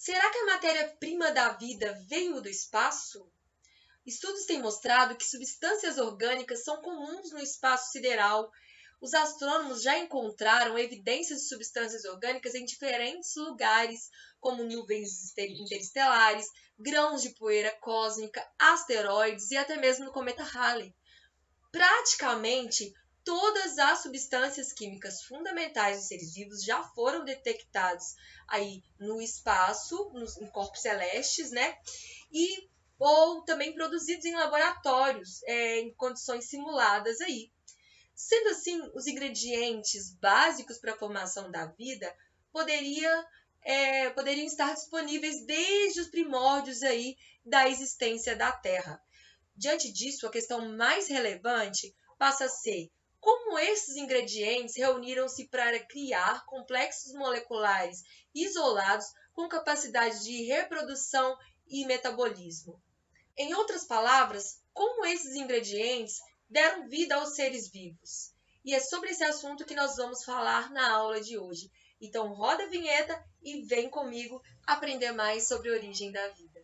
Será que a matéria-prima da vida veio do espaço? Estudos têm mostrado que substâncias orgânicas são comuns no espaço sideral. Os astrônomos já encontraram evidências de substâncias orgânicas em diferentes lugares, como nuvens interestelares, grãos de poeira cósmica, asteroides e até mesmo no cometa Halley. Praticamente todas as substâncias químicas fundamentais dos seres vivos já foram detectados aí no espaço, em corpos celestes, né? E ou também produzidos em laboratórios, em condições simuladas aí. Sendo assim, os ingredientes básicos para a formação da vida poderiam estar disponíveis desde os primórdios aí da existência da Terra. Diante disso, a questão mais relevante passa a ser como esses ingredientes reuniram-se para criar complexos moleculares isolados com capacidade de reprodução e metabolismo. Em outras palavras, como esses ingredientes deram vida aos seres vivos. E é sobre esse assunto que nós vamos falar na aula de hoje. Então, roda a vinheta e vem comigo aprender mais sobre a origem da vida.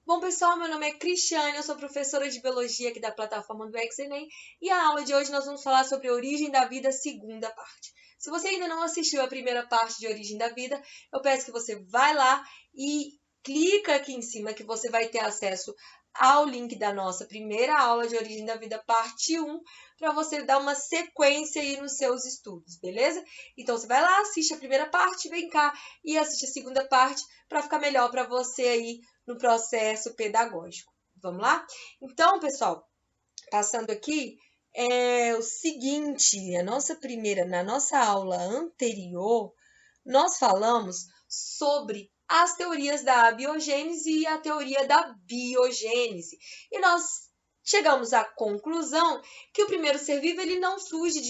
Bom, pessoal, meu nome é Cristiane, eu sou professora de Biologia aqui da plataforma do ExEnem e a aula de hoje nós vamos falar sobre a origem da vida, segunda parte. Se você ainda não assistiu a primeira parte de Origem da Vida, eu peço que você vá lá e clica aqui em cima que você vai ter acesso ao link da nossa primeira aula de Origem da Vida, parte 1, para você dar uma sequência aí nos seus estudos, beleza? Então, você vai lá, assiste a primeira parte, vem cá e assiste a segunda parte para ficar melhor para você aí no processo pedagógico. Vamos lá? Então, pessoal, passando aqui, é o seguinte, na nossa aula anterior, nós falamos sobre as teorias da abiogênese e a teoria da biogênese. E nós chegamos à conclusão que o primeiro ser vivo ele não surge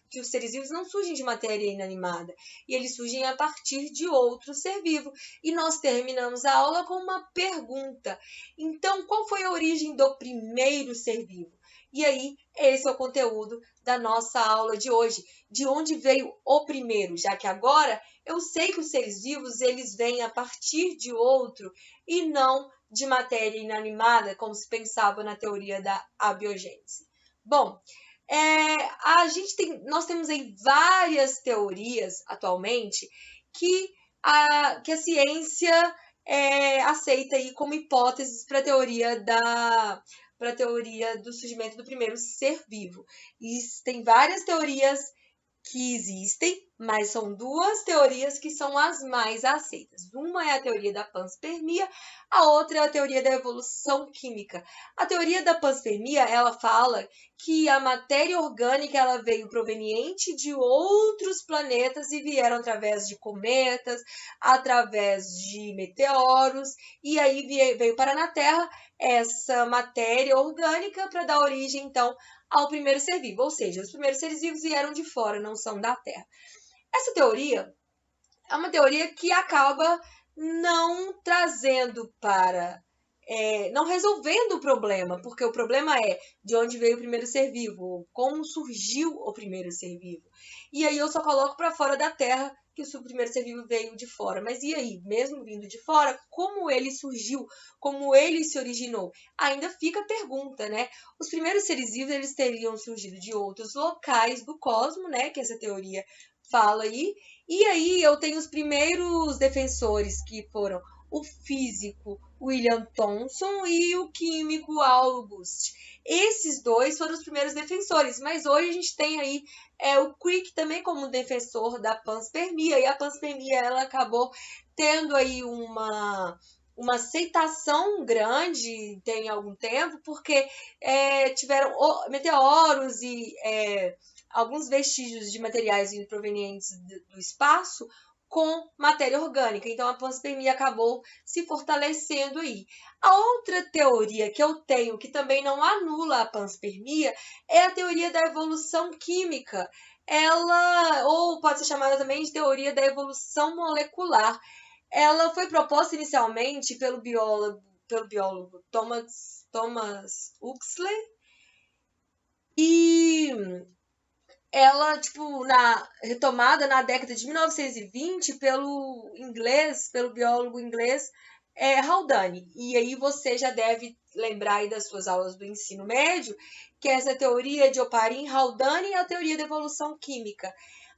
que os seres vivos não surgem de matéria inanimada, e eles surgem a partir de outro ser vivo. E nós terminamos a aula com uma pergunta. Então, qual foi a origem do primeiro ser vivo? E aí, esse é o conteúdo da nossa aula de hoje. De onde veio o primeiro? Já que agora eu sei que os seres vivos eles vêm a partir de outro e não de matéria inanimada, como se pensava na teoria da abiogênese. Bom, nós temos aí várias teorias atualmente que a ciência aceita aí como hipóteses para a teoria do surgimento do primeiro ser vivo. E tem várias teorias que existem, mas são duas teorias que são as mais aceitas. Uma é a teoria da panspermia, a outra é a teoria da evolução química. A teoria da panspermia, ela fala que a matéria orgânica ela veio proveniente de outros planetas e vieram através de cometas, através de meteoros, e aí veio parar na Terra essa matéria orgânica para dar origem, então, ao primeiro ser vivo, ou seja, os primeiros seres vivos vieram de fora, não são da Terra. Essa teoria é uma teoria que acaba não trazendo não resolvendo o problema, porque o problema é de onde veio o primeiro ser vivo, como surgiu o primeiro ser vivo. E aí eu só coloco para fora da Terra que o primeiro ser vivo veio de fora. Mas e aí, mesmo vindo de fora, como ele surgiu, como ele se originou? Ainda fica a pergunta, né? Os primeiros seres vivos eles teriam surgido de outros locais do cosmos, né? Que essa teoria fala aí. E aí eu tenho os primeiros defensores que foram o físico William Thomson e o químico August. Esses dois foram os primeiros defensores, mas hoje a gente tem aí o Crick também como defensor da panspermia, e a panspermia ela acabou tendo aí uma aceitação grande tem algum tempo, porque tiveram meteoros e alguns vestígios de materiais provenientes do espaço com matéria orgânica. Então, a panspermia acabou se fortalecendo aí. A outra teoria que eu tenho, que também não anula a panspermia, é a teoria da evolução química. Ela, ou pode ser chamada também de teoria da evolução molecular. Ela foi proposta inicialmente pelo biólogo Thomas Thomas Huxley. E ela, tipo, retomada na década de 1920 pelo biólogo inglês Haldane. E aí você já deve lembrar aí das suas aulas do ensino médio, que essa teoria de Oparin-Haldane é a teoria da evolução química.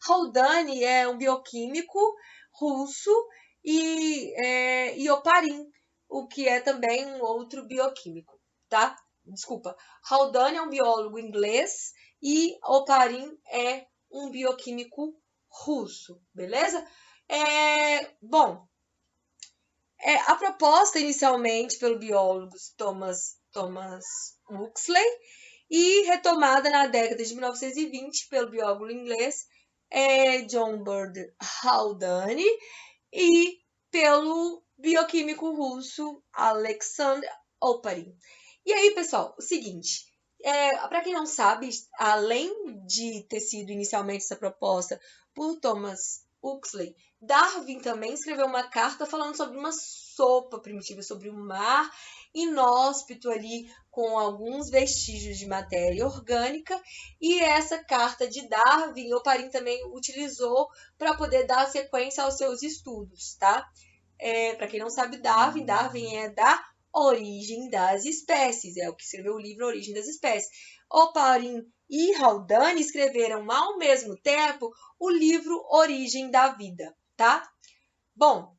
Haldane é um bioquímico russo e Oparin, o que é também um outro bioquímico, tá? Desculpa. Haldane é um biólogo inglês e Oparin é um bioquímico russo, beleza? Bom, a proposta inicialmente pelo biólogo Thomas Huxley e retomada na década de 1920 pelo biólogo inglês John Bird Haldane e pelo bioquímico russo Alexander Oparin. E aí, pessoal, o seguinte, para quem não sabe, além de ter sido inicialmente essa proposta por Thomas Huxley, Darwin também escreveu uma carta falando sobre uma sopa primitiva, sobre um mar inóspito ali com alguns vestígios de matéria orgânica, e essa carta de Darwin, Oparin também utilizou para poder dar sequência aos seus estudos, tá? Para quem não sabe, Darwin é da Origem das Espécies, é o que escreveu o livro Origem das Espécies. Oparin e Haldane escreveram ao mesmo tempo o livro Origem da Vida, tá? Bom,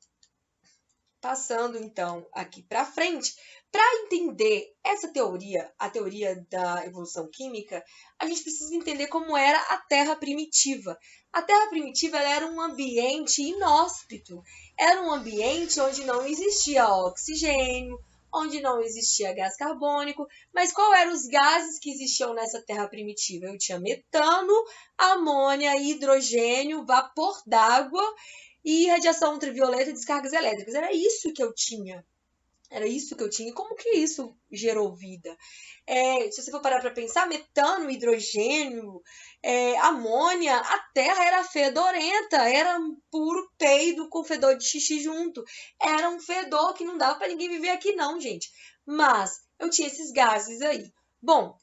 passando então aqui para frente, para entender essa teoria, a teoria da evolução química, a gente precisa entender como era a Terra primitiva. A Terra primitiva ela era um ambiente inóspito, era um ambiente onde não existia oxigênio, onde não existia gás carbônico, mas qual eram os gases que existiam nessa Terra primitiva? Eu tinha metano, amônia, hidrogênio, vapor d'água e radiação ultravioleta e descargas elétricas. Era isso que eu tinha. E como que isso gerou vida? Se você for parar para pensar, metano, hidrogênio, amônia, a Terra era fedorenta, era um puro peido com fedor de xixi junto. Era um fedor que não dava para ninguém viver aqui não, gente. Mas eu tinha esses gases aí. Bom,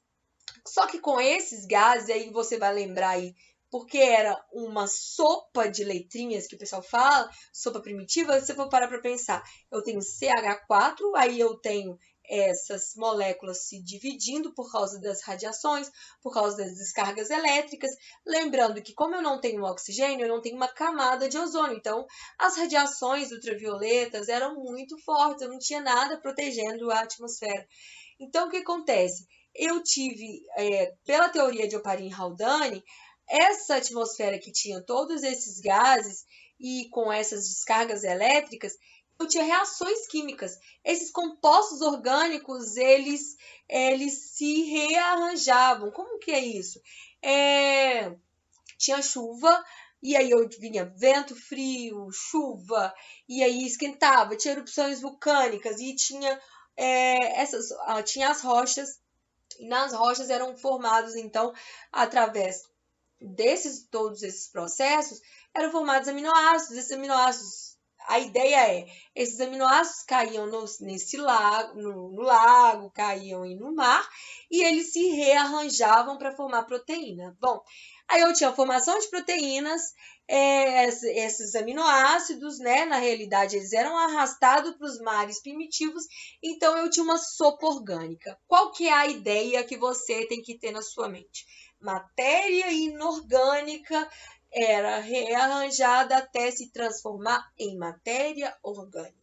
só que com esses gases aí você vai lembrar aí, porque era uma sopa de letrinhas que o pessoal fala, sopa primitiva, se você for parar para pensar, eu tenho CH4, aí eu tenho essas moléculas se dividindo por causa das radiações, por causa das descargas elétricas. Lembrando que como eu não tenho oxigênio, eu não tenho uma camada de ozônio, então as radiações ultravioletas eram muito fortes, eu não tinha nada protegendo a atmosfera. Então, o que acontece? Eu tive, pela teoria de Oparin-Haldane, essa atmosfera que tinha todos esses gases e com essas descargas elétricas, eu tinha reações químicas. Esses compostos orgânicos, eles se rearranjavam. Como que é isso? Tinha chuva, e aí eu vinha vento frio, chuva, e aí esquentava, tinha erupções vulcânicas, e tinha as rochas, e nas rochas eram formados, então, através todos esses processos, eram formados aminoácidos. Esses aminoácidos, a ideia esses aminoácidos caíam nesse lago, no lago, caíam no mar, e eles se rearranjavam para formar proteína. Bom, aí eu tinha a formação de proteínas, esses aminoácidos, né? Na realidade, eles eram arrastados para os mares primitivos, então eu tinha uma sopa orgânica. Qual que é a ideia que você tem que ter na sua mente? Matéria inorgânica era rearranjada até se transformar em matéria orgânica.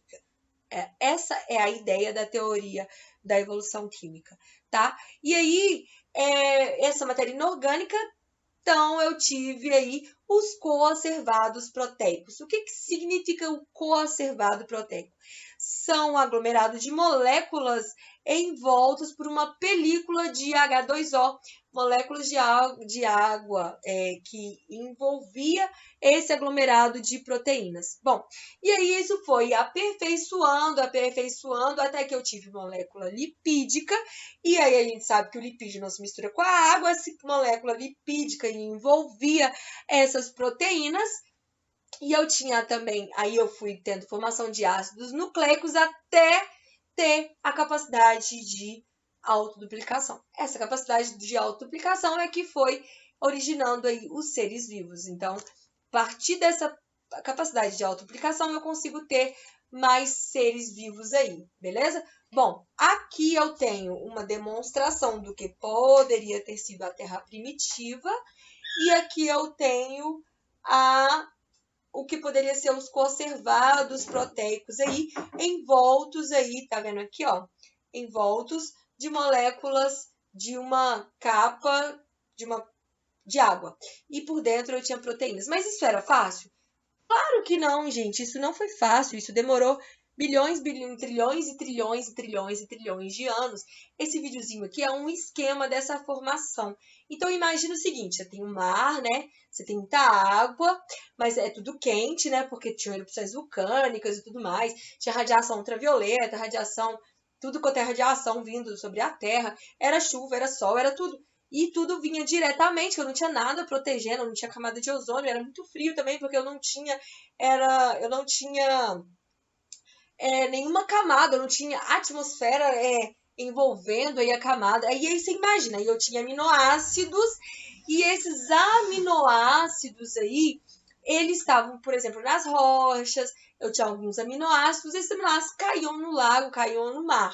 Essa é a ideia da teoria da evolução química, tá? E aí, essa matéria inorgânica, então eu tive aí os coacervados proteicos. O que significa o coacervado proteico? São aglomerados de moléculas envoltas por uma película de H2O, moléculas de água que envolvia esse aglomerado de proteínas. Bom, e aí isso foi aperfeiçoando, até que eu tive molécula lipídica, e aí a gente sabe que o lipídio não se mistura com a água, essa molécula lipídica envolvia essas proteínas, e eu tinha também, aí eu fui tendo formação de ácidos nucleicos até ter a capacidade de autoduplicação. Essa capacidade de autoduplicação é que foi originando aí os seres vivos. Então, a partir dessa capacidade de autoduplicação, eu consigo ter mais seres vivos aí, beleza? Bom, aqui eu tenho uma demonstração do que poderia ter sido a Terra primitiva, e aqui eu tenho o que poderia ser os conservados proteicos aí, envoltos aí, tá vendo aqui, ó? Envoltos de moléculas de uma capa de água. E por dentro eu tinha proteínas. Mas isso era fácil? Claro que não, gente. Isso não foi fácil. Isso demorou bilhões, trilhões e trilhões e trilhões e trilhões de anos. Esse videozinho aqui é um esquema dessa formação. Então, imagina o seguinte, você tem o mar, né? Você tem muita água, mas é tudo quente, né? Porque tinha erupções vulcânicas e tudo mais. Tinha radiação ultravioleta, radiação, tudo quanto é radiação vindo sobre a Terra. Era chuva, era sol, era tudo. E tudo vinha diretamente, eu não tinha nada protegendo, eu não tinha camada de ozônio, era muito frio também, porque eu não tinha nenhuma camada, eu não tinha atmosfera envolvendo aí a camada. Aí você imagina, eu tinha aminoácidos, e esses aminoácidos aí, eles estavam, por exemplo, nas rochas, eu tinha alguns aminoácidos, esses aminoácidos caíam no lago, caíam no mar.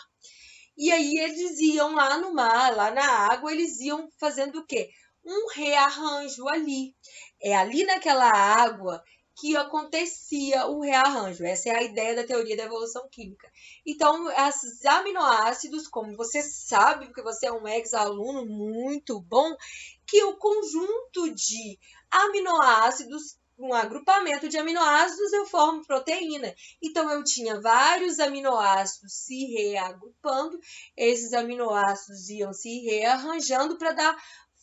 E aí eles iam lá no mar, lá na água, eles iam fazendo o quê? Um rearranjo ali. É ali naquela água que acontecia o rearranjo. Essa é a ideia da teoria da evolução química. Então, esses aminoácidos, como você sabe, porque você é um ex-aluno muito bom, que o conjunto de aminoácidos, um agrupamento de aminoácidos, eu formo proteína. Então, eu tinha vários aminoácidos se reagrupando, esses aminoácidos iam se rearranjando para dar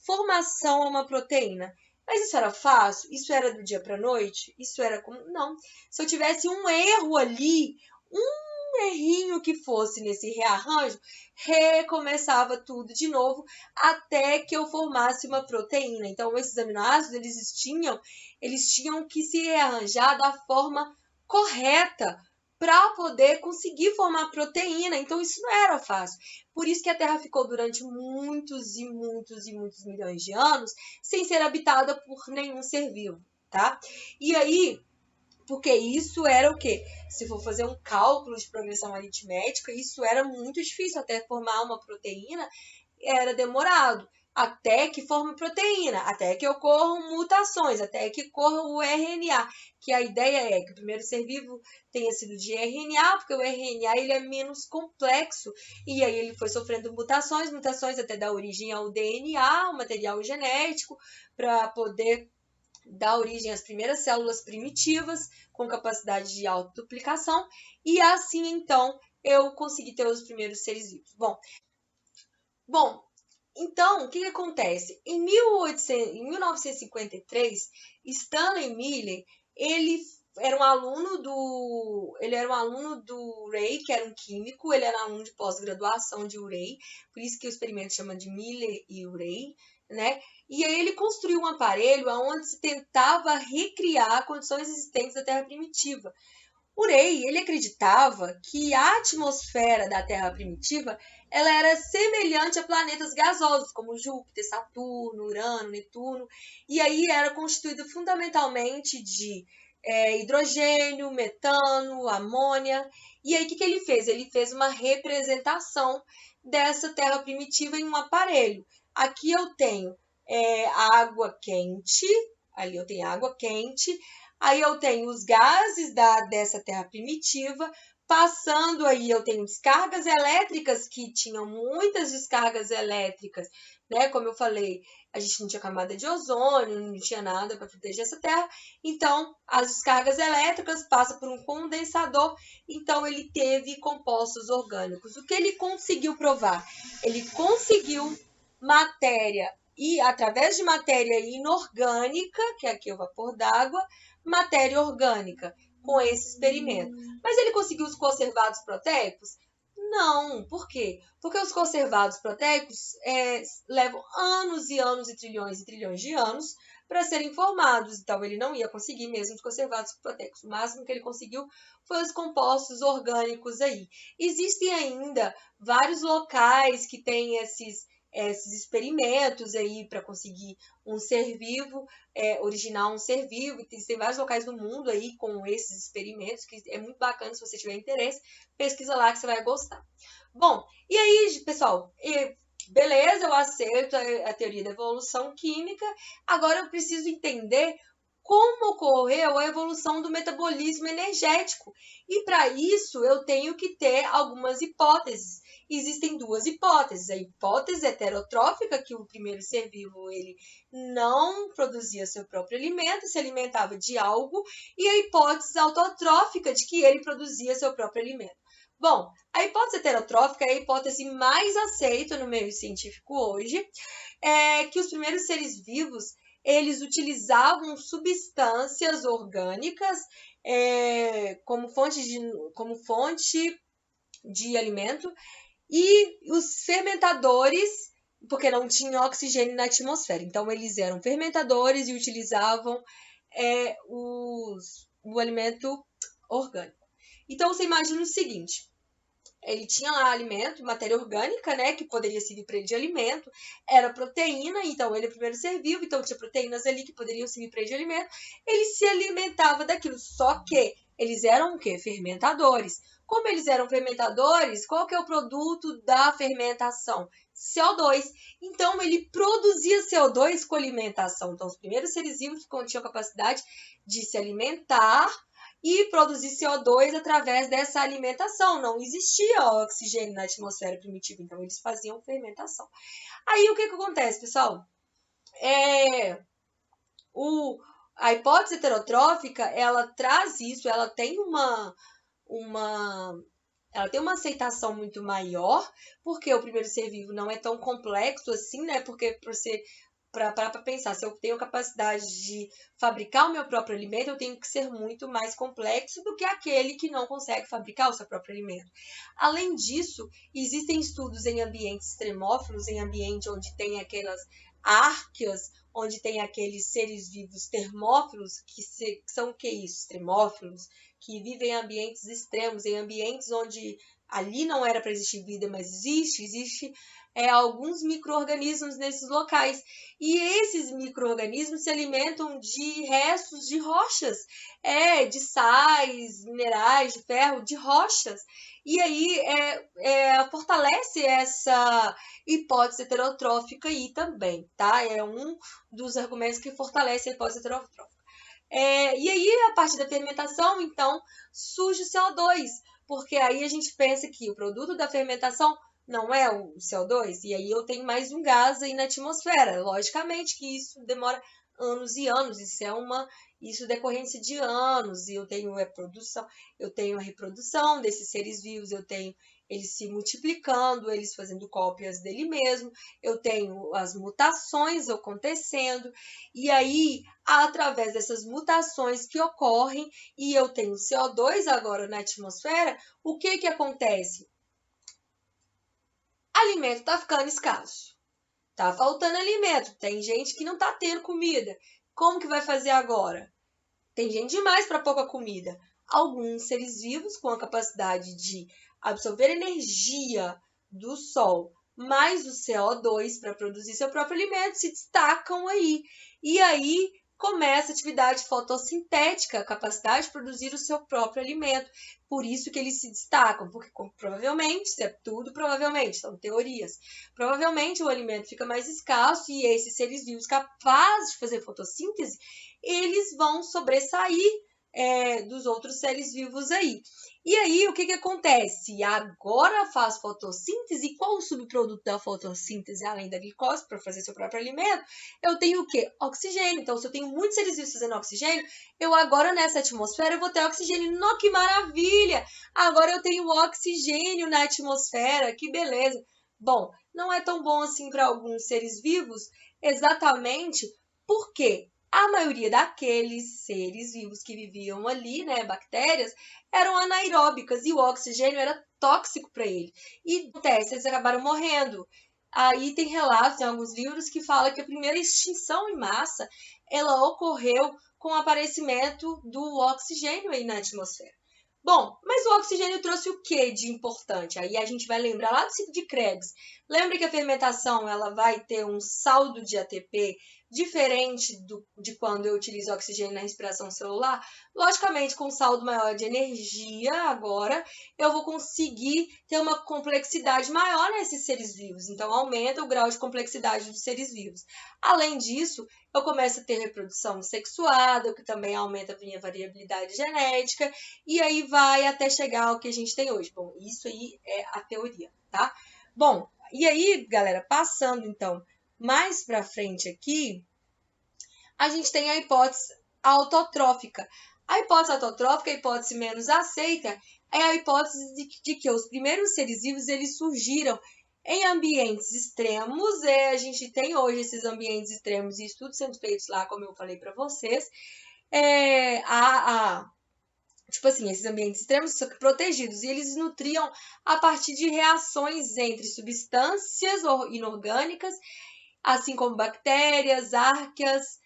formação a uma proteína. Mas isso era fácil? Isso era do dia para a noite? Isso era como... Não. Se eu tivesse um erro ali, um errinho que fosse nesse rearranjo, recomeçava tudo de novo até que eu formasse uma proteína. Então, esses aminoácidos, eles tinham que se rearranjar da forma correta para poder conseguir formar proteína. Então, isso não era fácil. Por isso que a Terra ficou durante muitos e muitos e muitos milhões de anos sem ser habitada por nenhum ser vivo, tá? E aí, porque isso era o quê? Se for fazer um cálculo de progressão aritmética, isso era muito difícil. Até formar uma proteína era demorado. Até que forme proteína, até que ocorram mutações, até que corra o RNA, que a ideia é que o primeiro ser vivo tenha sido de RNA, porque o RNA ele é menos complexo, e aí ele foi sofrendo mutações até dar origem ao DNA, o material genético, para poder dar origem às primeiras células primitivas, com capacidade de autoduplicação, e assim, então, eu consegui ter os primeiros seres vivos. Bom, então, o que acontece? Em 1953, Stanley Miller, ele era um aluno do Ray, que era um químico, ele era aluno de pós-graduação de Urey, por isso que o experimento chama de Miller e Urey, né? E aí ele construiu um aparelho onde se tentava recriar condições existentes da Terra primitiva. Urey, ele acreditava que a atmosfera da Terra primitiva ela era semelhante a planetas gasosos, como Júpiter, Saturno, Urano, Netuno, e aí era constituído fundamentalmente de hidrogênio, metano, amônia. E aí o que ele fez? Ele fez uma representação dessa Terra primitiva em um aparelho. Aqui eu tenho água quente, ali eu tenho água quente, aí eu tenho os gases dessa Terra primitiva, passando aí eu tenho descargas elétricas, que tinham muitas descargas elétricas, né? Como eu falei, a gente não tinha camada de ozônio, não tinha nada para proteger essa Terra, então as descargas elétricas passam por um condensador, então ele teve compostos orgânicos. O que ele conseguiu provar? Ele conseguiu matéria, e através de matéria inorgânica, que aqui é o vapor d'água, matéria orgânica, com esse experimento. Mas ele conseguiu os conservados proteicos? Não, por quê? Porque os conservados proteicos levam anos e anos e trilhões de anos para serem formados. Então, ele não ia conseguir mesmo os conservados proteicos. O máximo que ele conseguiu foi os compostos orgânicos aí. Existem ainda vários locais que têm esses experimentos aí para conseguir um ser vivo, originar um ser vivo. Tem vários locais no mundo aí com esses experimentos, que é muito bacana. Se você tiver interesse, pesquisa lá que você vai gostar. Bom, e aí, pessoal, beleza, eu aceito a teoria da evolução química. Agora eu preciso entender como ocorreu a evolução do metabolismo energético. E para isso eu tenho que ter algumas hipóteses. Existem duas hipóteses. A hipótese heterotrófica, que o primeiro ser vivo ele não produzia seu próprio alimento, se alimentava de algo, e a hipótese autotrófica, de que ele produzia seu próprio alimento. Bom, a hipótese heterotrófica é a hipótese mais aceita no meio científico hoje, que os primeiros seres vivos eles utilizavam substâncias orgânicas como fonte de alimento, e os fermentadores, porque não tinha oxigênio na atmosfera, então eles eram fermentadores e utilizavam o alimento orgânico. Então você imagina o seguinte: ele tinha lá alimento, matéria orgânica, né, que poderia servir para ele de alimento, era proteína, então ele é o primeiro ser vivo, então tinha proteínas ali que poderiam servir para ele de alimento, ele se alimentava daquilo, só que eles eram o quê? Fermentadores. Como eles eram fermentadores, qual que é o produto da fermentação? CO2. Então, ele produzia CO2 com alimentação. Então, os primeiros seres vivos tinham capacidade de se alimentar e produzir CO2 através dessa alimentação. Não existia oxigênio na atmosfera primitiva, então eles faziam fermentação. Aí o que acontece, pessoal? A hipótese heterotrófica, ela traz isso, ela tem uma aceitação muito maior, porque o primeiro ser vivo não é tão complexo assim, né? Porque para pensar, se eu tenho capacidade de fabricar o meu próprio alimento, eu tenho que ser muito mais complexo do que aquele que não consegue fabricar o seu próprio alimento. Além disso, existem estudos em ambientes extremófilos, em ambiente onde tem aquelas árqueas, onde tem aqueles seres vivos termófilos, que são o que isso? Extremófilos, que vivem em ambientes extremos, em ambientes onde ali não era para existir vida, mas existe alguns micro-organismos nesses locais. E esses micro-organismos se alimentam de restos de rochas, de sais, minerais, de ferro, de rochas. E aí fortalece essa hipótese heterotrófica aí também, tá? É um dos argumentos que fortalece a hipótese heterotrófica. E aí, a partir da fermentação, então, surge o CO2, porque aí a gente pensa que o produto da fermentação não é o CO2, e aí eu tenho mais um gás aí na atmosfera. Logicamente que isso demora anos e anos, isso é decorrência de anos, e eu tenho a reprodução desses seres vivos, eu tenho eles se multiplicando, eles fazendo cópias dele mesmo, eu tenho as mutações acontecendo, e aí, através dessas mutações que ocorrem, e eu tenho CO2 agora na atmosfera, o que acontece? Alimento está ficando escasso. Tá faltando alimento. Tem gente que não está tendo comida. Como que vai fazer agora? Tem gente demais para pouca comida. Alguns seres vivos com a capacidade de absorver energia do sol, mais o CO2 para produzir seu próprio alimento, se destacam aí. E aí começa a atividade fotossintética, a capacidade de produzir o seu próprio alimento. Por isso que eles se destacam, porque provavelmente, isso é tudo provavelmente, são teorias, provavelmente o alimento fica mais escasso e esses seres vivos capazes de fazer fotossíntese, eles vão sobressair dos outros seres vivos aí. E aí, o que acontece? Agora faz fotossíntese, e qual o subproduto da fotossíntese, além da glicose, para fazer seu próprio alimento? Eu tenho o quê? Oxigênio. Então, se eu tenho muitos seres vivos fazendo oxigênio, eu agora nessa atmosfera eu vou ter oxigênio. Nossa, que maravilha! Agora eu tenho oxigênio na atmosfera, que beleza! Bom, não é tão bom assim para alguns seres vivos, exatamente porque a maioria daqueles seres vivos que viviam ali, né, bactérias, eram anaeróbicas e o oxigênio era tóxico para ele. E acontece, eles acabaram morrendo. Aí tem relatos em alguns livros que falam que a primeira extinção em massa ela ocorreu com o aparecimento do oxigênio aí na atmosfera. Bom, mas o oxigênio trouxe o que de importante? Aí a gente vai lembrar lá do ciclo de Krebs. Lembra que a fermentação ela vai ter um saldo de ATP diferente de quando eu utilizo oxigênio na respiração celular? Logicamente, com um saldo maior de energia agora, eu vou conseguir ter uma complexidade maior nesses seres vivos. Então, aumenta o grau de complexidade dos seres vivos. Além disso, eu começo a ter reprodução sexuada, o que também aumenta a minha variabilidade genética, e aí vai até chegar ao que a gente tem hoje. Bom, isso aí é a teoria, tá? Bom, e aí, galera, passando então mais para frente aqui, a gente tem a hipótese autotrófica. A hipótese autotrófica, a hipótese menos aceita, é a hipótese de que os primeiros seres vivos eles surgiram em ambientes extremos. A gente tem hoje esses ambientes extremos e estudos sendo feitos lá, como eu falei para vocês. Tipo assim, esses ambientes extremos são protegidos e eles nutriam a partir de reações entre substâncias inorgânicas, assim como bactérias, arqueias,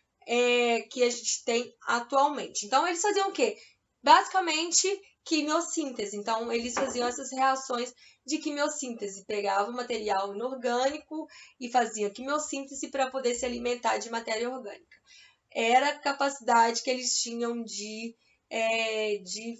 que a gente tem atualmente. Então, eles faziam o quê? Basicamente, quimiossíntese. Então, eles faziam essas reações de quimiossíntese. Pegavam material inorgânico e faziam quimiossíntese para poder se alimentar de matéria orgânica. Era a capacidade que eles tinham de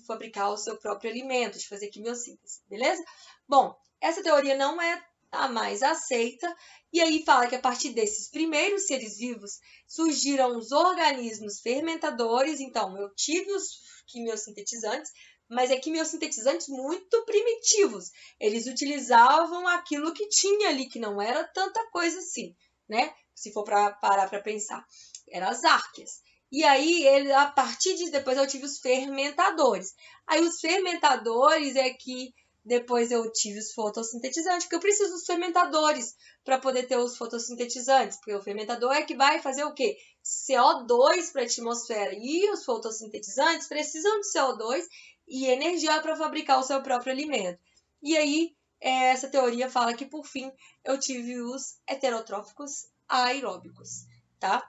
fabricar o seu próprio alimento, de fazer quimiossíntese, beleza? Bom, essa teoria não é a mais aceita, e aí fala que a partir desses primeiros seres vivos surgiram os organismos fermentadores. Então, eu tive os quimiosintetizantes, mas quimiosintetizantes muito primitivos. Eles utilizavam aquilo que tinha ali, que não era tanta coisa assim, né? Se for para parar para pensar. Eram as arqueias. E aí, a partir disso, depois eu tive os fermentadores. Aí, os fermentadores é que depois eu tive os fotossintetizantes, porque eu preciso dos fermentadores para poder ter os fotossintetizantes, porque o fermentador é que vai fazer o quê? CO2 para a atmosfera. E os fotossintetizantes precisam de CO2 e energia para fabricar o seu próprio alimento. E aí, essa teoria fala que, por fim, eu tive os heterotróficos aeróbicos, tá?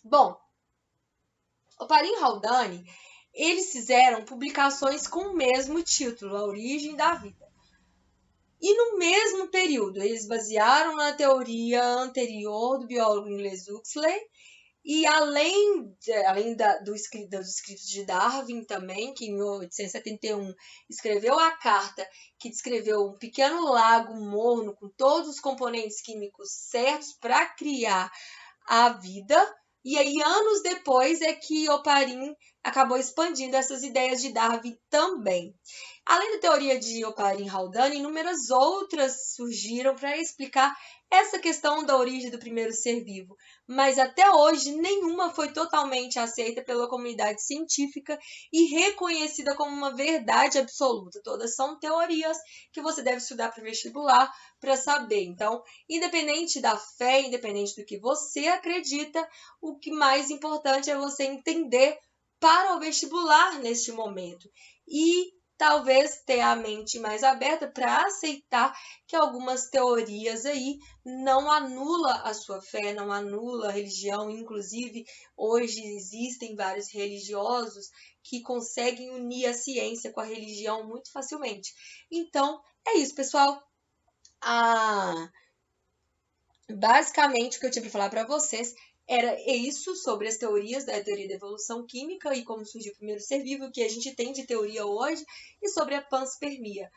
Bom, Oparin e Haldane, eles fizeram publicações com o mesmo título, A Origem da Vida. E no mesmo período, eles basearam na teoria anterior do biólogo inglês Huxley, e além dos escritos de Darwin também, que em 1871 escreveu a carta que descreveu um pequeno lago morno com todos os componentes químicos certos para criar a vida. E aí, anos depois, é que Oparin acabou expandindo essas ideias de Darwin também. Além da teoria de Oparin e Haldane, inúmeras outras surgiram para explicar essa questão da origem do primeiro ser vivo. Mas até hoje, nenhuma foi totalmente aceita pela comunidade científica e reconhecida como uma verdade absoluta. Todas são teorias que você deve estudar para o vestibular para saber. Então, independente da fé, independente do que você acredita, o que mais importante é você entender para o vestibular neste momento. E talvez ter a mente mais aberta para aceitar que algumas teorias aí não anula a sua fé, não anula a religião. Inclusive, hoje existem vários religiosos que conseguem unir a ciência com a religião muito facilmente. Então, é isso, pessoal. Basicamente, o que eu tinha para falar para vocês era isso sobre as teorias da teoria da evolução química e como surgiu o primeiro ser vivo, o que a gente tem de teoria hoje, e sobre a panspermia.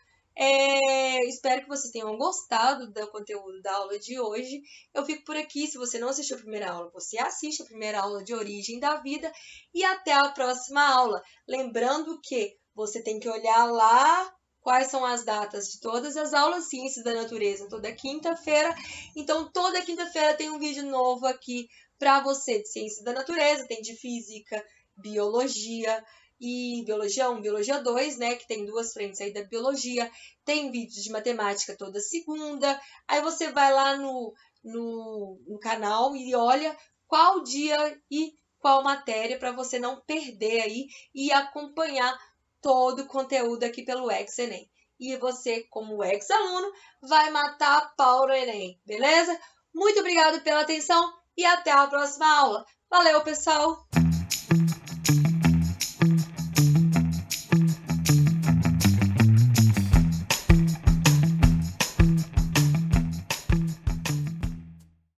Espero que vocês tenham gostado do conteúdo da aula de hoje. Eu fico por aqui. Se você não assistiu a primeira aula, você assiste a primeira aula de origem da vida e até a próxima aula. Lembrando que você tem que olhar lá quais são as datas de todas as aulas Ciências da Natureza, toda quinta-feira. Então, toda quinta-feira tem um vídeo novo aqui para você de Ciências da Natureza. Tem de Física, Biologia e Biologia 1, Biologia 2, né? Que tem duas frentes aí da Biologia. Tem vídeos de Matemática toda segunda. Aí você vai lá no canal e olha qual dia e qual matéria para você não perder aí e acompanhar todo o conteúdo aqui pelo Enem. e você, como ex-aluno, vai matar a pau no Enem, beleza? Muito obrigado pela atenção e até a próxima aula. Valeu, pessoal!